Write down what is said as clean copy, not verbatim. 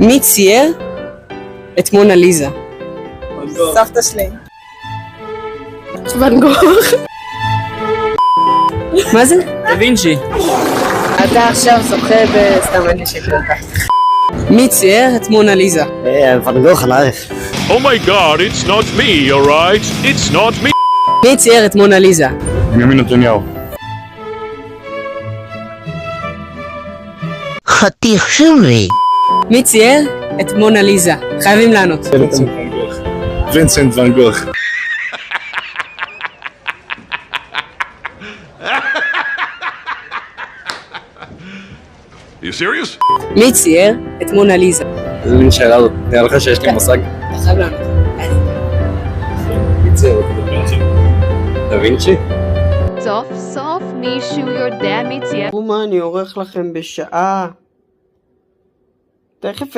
מי צייר את מונה ליזה? סבתא שלי. ואן גוך. מה זה? דה וינצ'י. אתה עכשיו זוכה בסתם אני שקר אותך. מי צייר את מונה ליזה? ואן גוך, אני עارف. Oh my god, it's not me, alright? It's not me. מי צייר את מונה ליזה? בנימין נתניהו. חתיך שלי. מי צייר את מונה ליזה? חייבים לענות. וינסנט ואן גוך. You serious? מי צייר את מונה ליזה? איזה מין שאלה זאת? נראה לך שיש לי מושג? אתה חייב לענות. מי צייר את דה וינצ'י? סוף סוף מישהו יודע מי צייר. מה אני עורך לכם בשעה? תכף